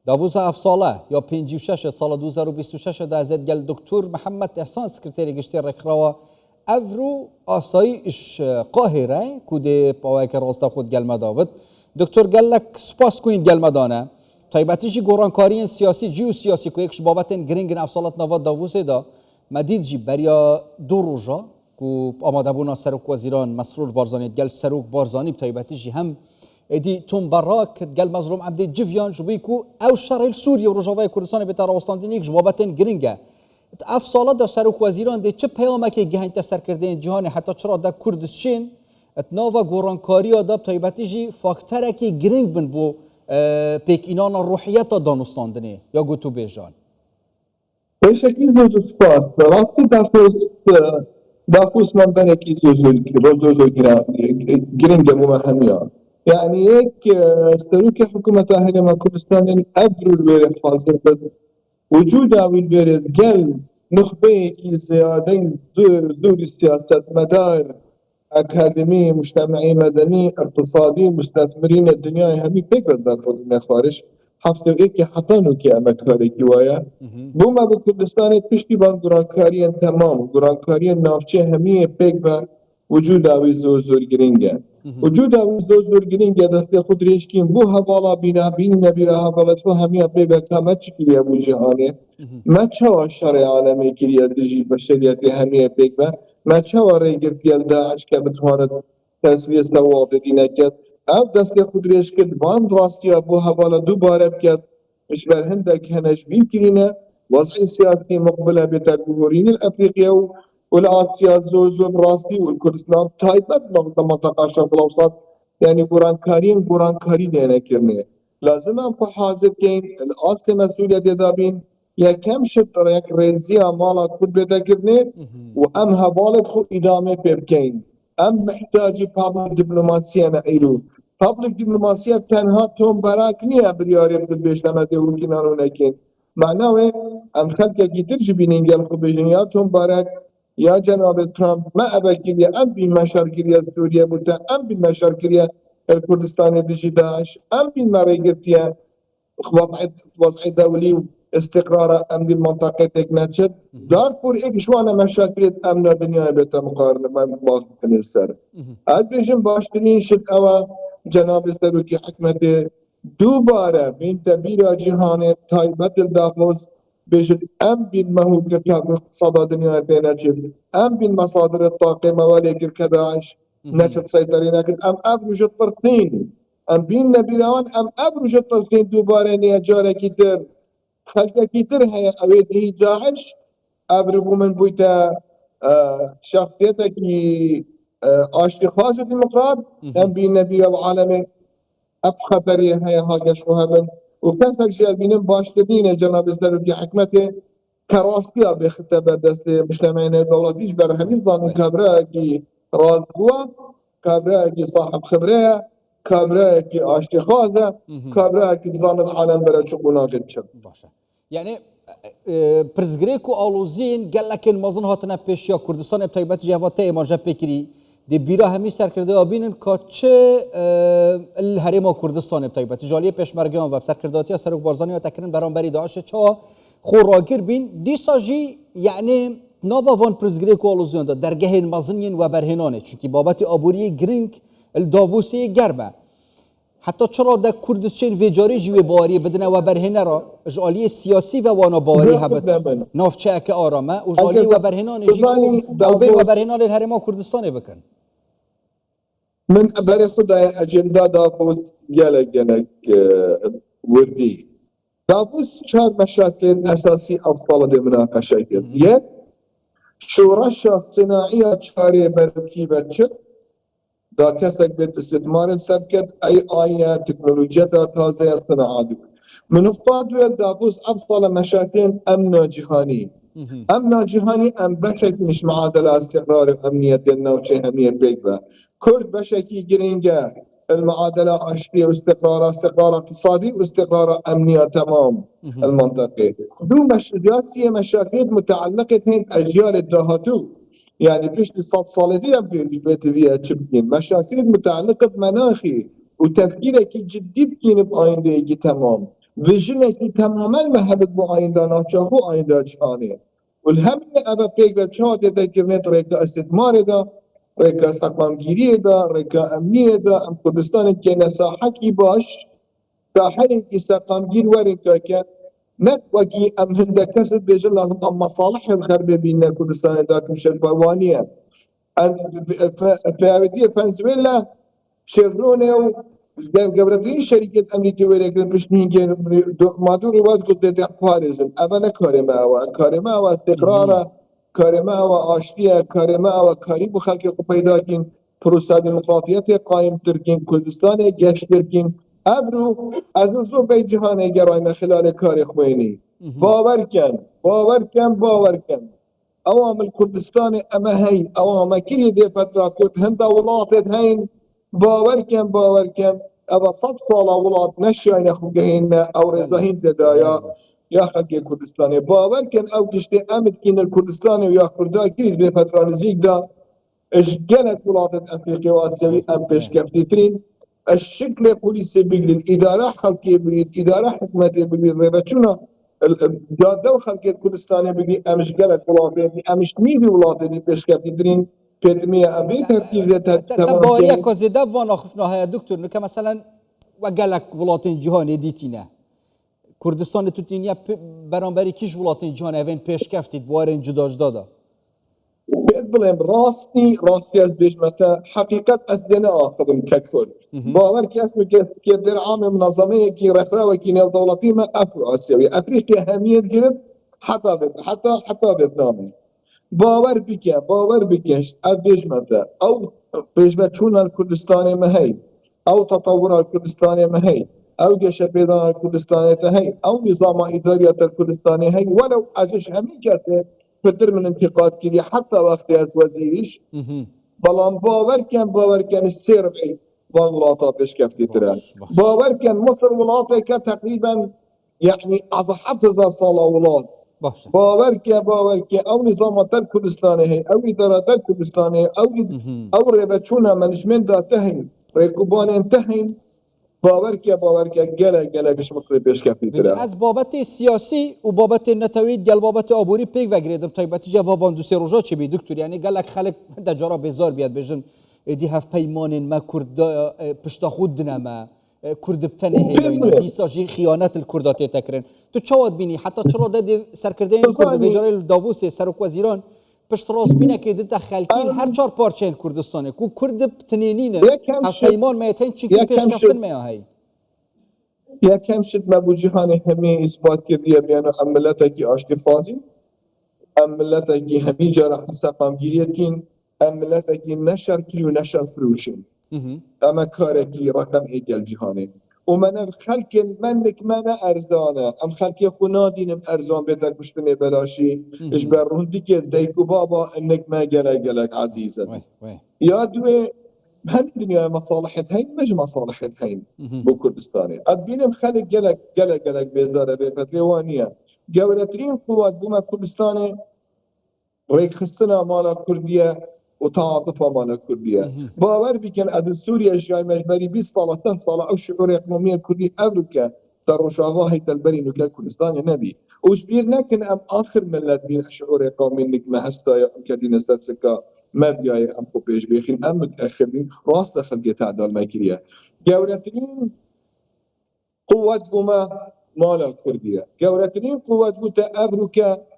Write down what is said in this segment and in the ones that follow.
داووس 7 ساله یا 56 سال 2026 دازد گل دکتر محمد احسان سکرتری گشتی رکراوا افرو آسایش قاهره کود پاوک راستا خود گل مداوت دکتر گل لک سپاس کوین گل مدانه طیبتیجی گورانکاری سیاسی جیو سیاسی کو یکش بابتن گرینگ افصالات نواد داووس دا مدید جی بریا دو روزا کو آماده بونا سروک وزیران مسرور بارزانی گل سروک بارزانی طیبتیجی هم ادی توم براک گل مظلوم عبد جویان جویکو او شرع سوریه و رجاوای کردستان به تراوستان یک جوابتن گرینگه افصالات دا سروک وزیران دی چه پیامکی گهین تسر کرده جهان حتی چرا دا کردستان اتناوا گورانکاری دا طیبتیجی فاکتره کی گرینگ بن بو پیک اینان روحیت دانستاندنی یا گوتو بیجان بشكل زوج سپاس راستی دافوس من بنكي زوج جرينجا مهمية يعني هيك سلوك حكومة أهل كردستان أبرز بالحاصل وجودها بالبلد قل نخبة زيادة دور السياسات مدار أكاديمي مجتمعي مدني اقتصادي مستثمرين الدنيا همي فكرة دافوس من خارج هفته که حتانو که امکاری کی وایا بو ما به کردستان پشتی بان گرانکاری تمام گرانکاری نافچه همیه پیک با وجود آوی زور گرینگه وجود آوی زور گرینگه دست خود ریش کیم بو حوالا بینا بین نبیره حوالا تو همیه پیک با کامت چکیه بو جهانه ما چوا شرع عالمی کریه دجی بشریت همیه پیک با ما چوا ریگرتیل داعش که بتواند تصویه سواد دینکت او دست خود ریش کرد وان راستی ابو حوالا دوباره بکرد مشبر هندك هنش بيمكننا وضع سياسي مقبلة بتجمهورين الأفريقية والآسيا زوز راستي والكردستان تايبت منطقة الشرق الأوسط يعني قرانكاري دينا كرني لازم أن حاضر كين الأصل مسؤولية دابين يا كم شطر يا رئيسية مالا كل بيتا كرني وأم هبالت خو إدامة بيبكين أم محتاج بابل دبلوماسية نعيلو public دیپلماسی تنها توم براک نیه بریاری بالبیشنامه دهوکی نانو نکن معناه ام خلق گیتر جبینین گل خو بیشن یا توم براک یا جناب ترامپ ما ابکیه ام بین مشارکیه سوریه بوده ام بین مشارکیه کردستان دیجی داعش ام بین مريقتيا وضع دولي استقرار امن المنطقه تكنتشد دارفور ايش شو انا مشاكل امن الدنيا بيتا مقارنه ما باخذ السر هاد بيجن باشترين شد اوا جناب سروکی حکمت دوباره بین تبیر جهان تایبت الدافوز بجد ام بین مهوکر که اقتصاد دنیا بینه جد ام بین مصادر الطاقه موالي كداعش نشط سيطري لكن ام ابرج الطرفين ام بين نبيلان ام ابرج الطرفين دوباره نيجاره كتر خلقه كتر هي اويدي داعش ابربو من بويتا شخصيتك اشتخاص ديمقراط ام بين نبيل العالم افخبري هي هاجش وهمن وكسر جالبين باشتبين جناب الزلوكي حكمته كراستيا بختبر دست مجتمعين الدولاتيش برهمين ظانو كابراكي رازقوا كابراكي صاحب خبرية كابراكي اشتخاصة كابراكي ظان العالم برا شقونا غيرشب يعني برزغريكو اولوزين قال لك المازن هاتنا بيشيا كردستان ابتايبات جهواتي مارجا بكري دي بيرا همي سركرده آبینن که چه الهرم کردستان ابتایبت جالیه پیشمرگیان و سرکرداتی سروک بارزانی و تکرین برانبری داعش چه خوراگیر بین دیساجی یعنی نوا وان پرزگری که آلوزیان داد درگه مازنین و برهنانه چونکی بابت آبوری گرینگ الداووسی گرمه حتی چرا در کردستان ویجاری جوی باری بدنه و برهنه را جالیه سیاسی و وانا باری هبت نافچه که آرامه و جالیه و برهنانه جیکو او بین و برهنان الهرم کردستان بکن من برای خود اجندا دافوس گلک وردی دافوس چهار مشاكل اساسی افضل ده مناقشه کرد یک شورش صناعی چهاری برکی بچه دا کسک بیت استثمار سبکت ای آیا تکنولوژیا دا تازه صناعات من افتاد دافوس افضل مشاكل امن جهانی امن جهانی ام بشكل مش معادله استقرار امنيه النوچه هميه بيجبا كرد بشكل جرينجا المعادله اشتي واستقرار اقتصادي واستقرار امنيه تمام المنطقه دو سياسيه مشاكل متعلقه هين اجيال الدهاتو يعني بيش 100 سال دي بيت فيها تشبكين مشاكل متعلقه بمناخي وتفكيرك جديد كين باينده تمام ویژنێکی تەمامەن مەهەبت بۆ ئایندا ناوچاو بۆ ئایندا جیهانێ والهەمێ ئەvە پێک دە چاو دەکردێت ڕێگە ئەستثمارێدا ڕێگە سەقامگیریێدا ڕێگە ئەمنیێدا ئەم کوردستانی کێنە ساحەکی باش ساحەیەکی سەقامگیر وەرێکەکە نەک وەکی ئەم هەندە کەست بێژە لازم ئەم مەساڵح هەر ببینە کوردستانێدا کەمشەر پەروانیە فراوێتیە ڤەنزوێلا شێڤرۆنێ و گەورەترین شەریکەت ئەمریکی وەرێگرن پشتنیگەن مادوڕی واز گوت دێتە پارێزن ئەمە نە کارێماوە کارێماوە استقرارە کارێماوە ئاشتیە کارێماوە کاری بۆ خەڵکی پەیداکەین پرۆسا دیموکراتیەتێ قایمترکەین کوردستانێ گەشتترکەین ئەبرو ئەزن زۆر بەی جیهانێ گەڕایمە خلالێ کاری خوێنی باوەرکەن ئەوامل کوردستانی ئەمە هەی ئەوامە کری دێفەترا کورد هەندا وڵاتێت هەین باوەرکەن ئەوە 100 ساڵە وڵات نەشیانە خوگەهێنە ئەو ڕێزەهین تێدایە یا خەڵکی کوردستانی باوەرکەن ئەو گشتێ ئەمتکینە کوردستانی و یا کوردای کریت دێفەترا نزیکدا اش گەلک وڵاتێت ئەفریقی و ئاسیاوی ئەم پێشکەفتیترین الشكل بوليسي بيجري الإدارة خلقية بيجري الإدارة حكومتية بيجري ريبتشونا جادة وخلقية كردستانية بيجري أمش قلق ولاتي أمش ميدي ولاتي دي بيشكفتي درين بيتمية أبي ترتيب ذات تباريا كوزيدا وانا خفناها يا دكتور نكا مثلا وقالك ولاتين جهاني ديتينا كردستان توتينيا برانبري كيش ولاتين جهاني اوين بيشكفتي بوارين جدا جدادا بلهم راستی از بجمتا حقیقت از دنیا آخرم ککر باور که اسم که در عام منظمه کی رخرا و کی نو دولتی ما افرو آسیوی افریقیا اهمیت گرفت حتی ویتنامی باور بکش از بجمتا او بجمتون الکردستان مهی او تطور الکردستان مهی او جيش بيضان الكردستاني تهي او نظام ادارية الكردستاني هي ولو ازش همين كاسه قدر من انتقاد كذي حتى وقت وزيريش بلان باور كان السير بحي والولاطة بيش كفتي ترى باور كان مصر ولاطة تقريبا يعني أصحت 1000 صالة ولاد باور كان أو نظام الكردستاني هي أو إدارة الكردستاني أو ريبتشونا منجمنت تهين ريكوبان انتهين باور که گلگش مصر پیش کفی تره از بابت سیاسی و بابت نتوید گل بابت آبوری پیک وگریدم تایبتی جوابان دو سه روزا چه بی دکتر یعنی گلک خلق دجارا بزار بیاد بجن دی هف پیمانن ما کرد پشتا خود نما کرد بتنه هیلاینه دی ساجی خیانت الکردات تکرن تو چواد بینی حتی چرا دادی سرکرده این کرد ویجاره داووس سرک وزیران پشت راست بینه که دیتا خلکین هر چهار پارچه کردستانه کو کرد بتنینینه هف پیمان میتین چی که پیش کفتن میاهی یکم شد ما بو جهانی همه اثبات کردیه بیانو عملتا کی آشتی فازی عملتا کی همی جارا حسابم گیریت کین عملتا کی نشر کی و نشر فروشن اما کاره کی رقم ایگل جهانی و من خلق منك مانا ارزانه ام خلق خونا دينم ارزان بيتر كشتني بلاشي اش برهندي كي ديكو بابا انك ما جلك عزيزا يا دوي هل الدنيا مصالحت هين مش مصالحت هين بو كردستاني ادبينم خلق جلك بيزاره بفتوانيه جولترين قوات بوما كردستاني ريك خصنا مالا كرديه وتعاطف مالا كرديه باور بكن اد سوريا جاي مجبري 20 صالة او شعور اقليميه كردي افريكا ترشاغاه تلبري نوكا كردستان نبي وشبير لكن ام اخر ملت بين شعور قومي انك ما هستا كدين ساتسكا ما بياي ام خو بيش بيخين ام متاخرين راس خلقه تعدال ماكريا جولتين قوات بما مالا كرديه جولتين قوات بوتا افريكا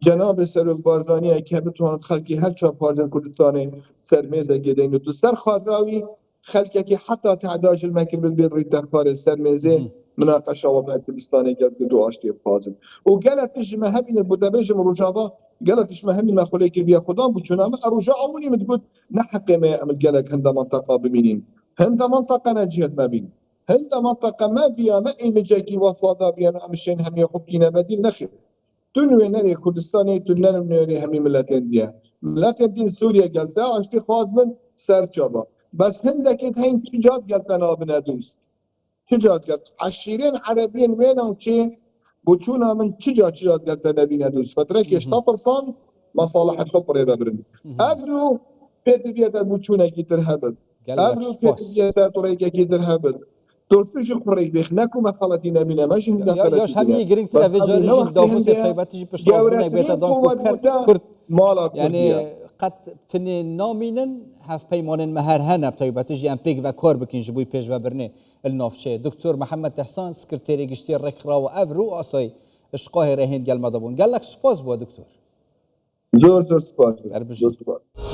جناب سروک بارزانی که بتواند خلقی هر چهار پارچه کردستانی سرمیزه گدین و تو سر خاطراوی خلقی که حتی تعداش المکن بالبيض ريد دخبار سرمیزه مناقشه و کردستانی کرد که دو آشتی پازن و قالتش ما همین بودابیجم روجاوا قالتش ما همین مخوله که بیا خدا بچونه اما روجا عمونی متقول نحق ما عمل قالك هندا منطقه بمينين هندا منطقه نجيت ما بين هندا منطقه ما بيا ما اي مجاكي وصادا بيا امشين هم يخبكينا بدين نخير تنوي نري كردستاني تنن نري همي ملتين ديا ملتين دين سوريا قالتا اشتي خواض من سرچابا بس هندك هين تجاد قالتا نابنا دوست تجاد قالت عشيرين عربيين وينهم شي بوچونا من تجاد قالتا نبينا دوست فترك يشتطرصان مصالح الخبر يدا برن ابرو بيت بيتا بوچونا كي ترهبل ابرو بيت بيتا طريقة كي ترهبل دورتوش قريش بيخ ناكو مخالطي نبينا ماشي داخل یاش همی گرینگ تر اوی جاریش دافوس تایباتیش پشتاز بونه بیتا دان کو کرد مالا يعني كردية قد تني نامينن هف بيمانن مهر هنا بتايباتيجي ام بيك و كار بكين جبوي بيج و برني النافشه دكتور محمد احسان سكرتيري گشتي ركرا و افرو اساي اشقاه رهين قال مدبون قال لك سپاس بو دكتور زور سپاس اربجي زور سپاس